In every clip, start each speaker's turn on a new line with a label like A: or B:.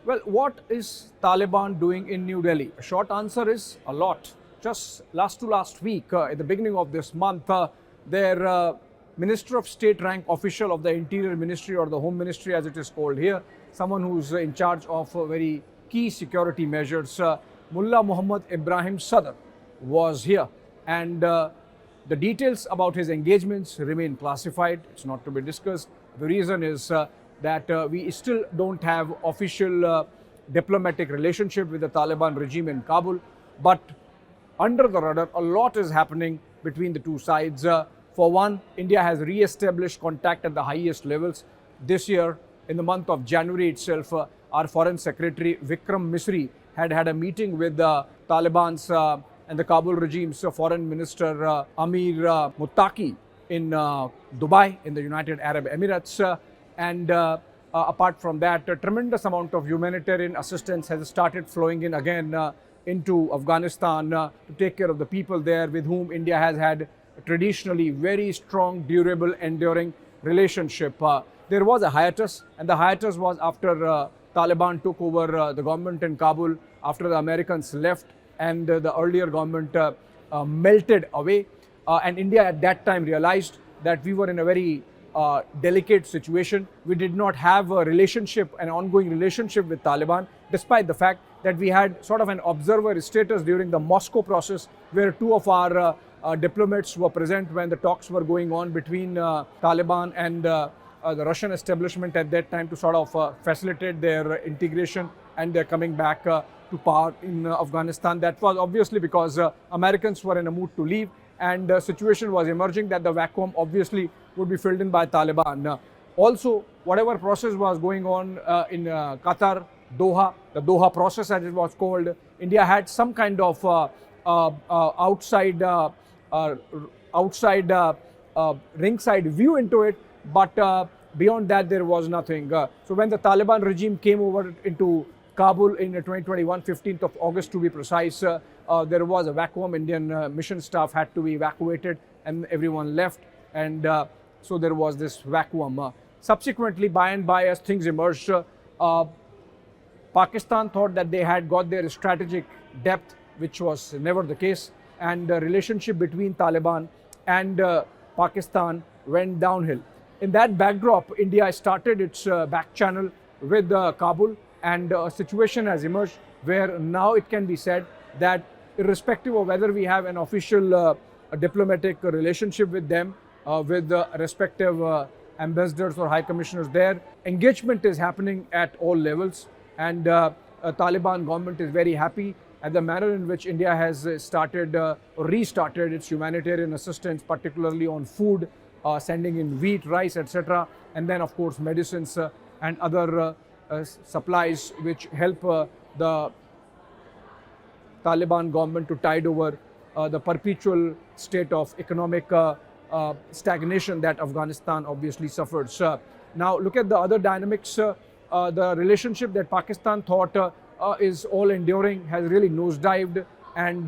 A: Well, what is Taliban doing in New Delhi? A short answer is a lot. Just last week, at the beginning of this month, their Minister of State rank official of the Interior Ministry, or the Home Ministry as it is called here, someone who's in charge of very key security measures, Mullah Muhammad Ibrahim Sadr, was here. And the details about his engagements remain classified. It's not to be discussed. The reason is that we still don't have official diplomatic relationship with the Taliban regime in Kabul. But under the radar, a lot is happening between the two sides. For one, India has re-established contact at the highest levels. This year, in the month of January itself, our Foreign Secretary Vikram Misri had a meeting with the Taliban's and the Kabul regime's Foreign Minister Amir Muttaqi in Dubai, in the United Arab Emirates. And apart from that, a tremendous amount of humanitarian assistance has started flowing in again into Afghanistan to take care of the people there, with whom India has had traditionally very strong, durable, enduring relationship. There was a hiatus, and the hiatus was after Taliban took over the government in Kabul, after the Americans left and the earlier government melted away. And India at that time realized that we were in a very delicate situation. We did not have a relationship, an ongoing relationship with Taliban, despite the fact that we had sort of an observer status during the Moscow process, where two of our diplomats were present when the talks were going on between Taliban and the Russian establishment at that time, to sort of facilitate their integration and their coming back to power in Afghanistan. That was obviously because Americans were in a mood to leave, and the situation was emerging that the vacuum obviously would be filled in by Taliban. Also, whatever process was going on in Qatar, Doha, the Doha process as it was called, India had some kind of outside ringside view into it, but beyond that there was nothing. So when the Taliban regime came over into Kabul in 2021, 15th of August to be precise, there was a vacuum. Indian mission staff had to be evacuated and everyone left, and so there was this vacuum. Subsequently, by and by, as things emerged, Pakistan thought that they had got their strategic depth, which was never the case, and the relationship between Taliban and Pakistan went downhill. In that backdrop, India started its back channel with Kabul, and a situation has emerged where now it can be said that irrespective of whether we have an official diplomatic relationship with them, with the respective ambassadors or high commissioners there, engagement is happening at all levels, and Taliban government is very happy at the manner in which India has restarted its humanitarian assistance, particularly on food, sending in wheat, rice, etc. And then, of course, medicines and other supplies which help the Taliban government to tide over the perpetual state of economic stagnation that Afghanistan obviously suffers. Now, look at the other dynamics. The relationship that Pakistan thought is all enduring has really nosedived, and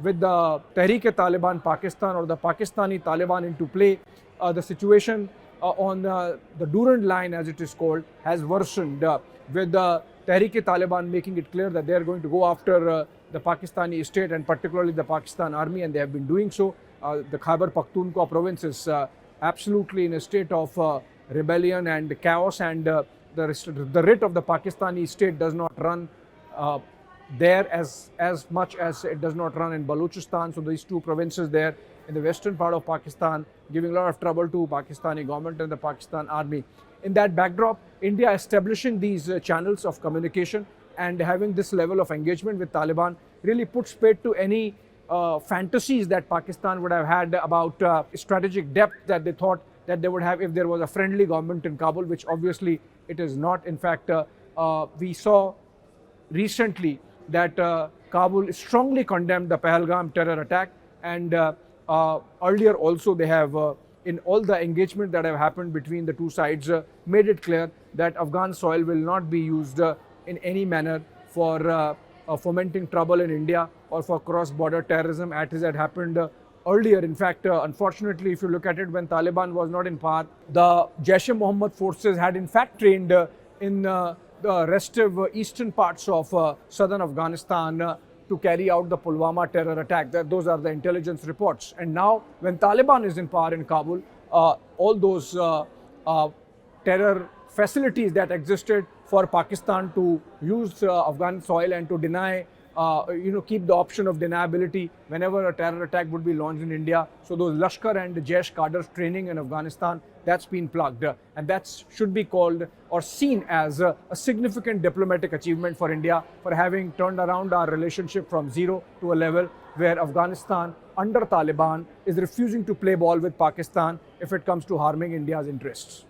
A: with the Tehreek-e-Taliban Pakistan, or the Pakistani Taliban, into play, the situation on the Durand line, as it is called, has worsened, with the Tehreek-e-Taliban making it clear that they are going to go after the Pakistani state, and particularly the Pakistan army, and they have been doing so. The Khyber Pakhtunkhwa province is absolutely in a state of rebellion and chaos, and the writ of the Pakistani state does not run there as much as it does not run in Balochistan. So these two provinces there in the western part of Pakistan giving a lot of trouble to Pakistani government and the Pakistan army. In that backdrop, India establishing these channels of communication and having this level of engagement with Taliban really puts paid to any fantasies that Pakistan would have had about strategic depth that they thought that they would have if there was a friendly government in Kabul, which obviously it is not. In fact, we saw recently that Kabul strongly condemned the Pahalgam terror attack, and earlier also they have, in all the engagement that have happened between the two sides, made it clear that Afghan soil will not be used in any manner for fomenting trouble in India or for cross-border terrorism, as it had happened earlier. In fact, unfortunately, if you look at it, when Taliban was not in power, the Jaish-e-Mohammed forces had in fact trained in the restive eastern parts of southern Afghanistan to carry out the Pulwama terror attack. Those are the intelligence reports. And now, when Taliban is in power in Kabul, all those terror facilities that existed for Pakistan to use Afghan soil and to deny, keep the option of deniability whenever a terror attack would be launched in India. So those Lashkar and Jaish cadres training in Afghanistan, that's been plugged. And that should be called or seen as a significant diplomatic achievement for India for having turned around our relationship from zero to a level where Afghanistan under Taliban is refusing to play ball with Pakistan if it comes to harming India's interests.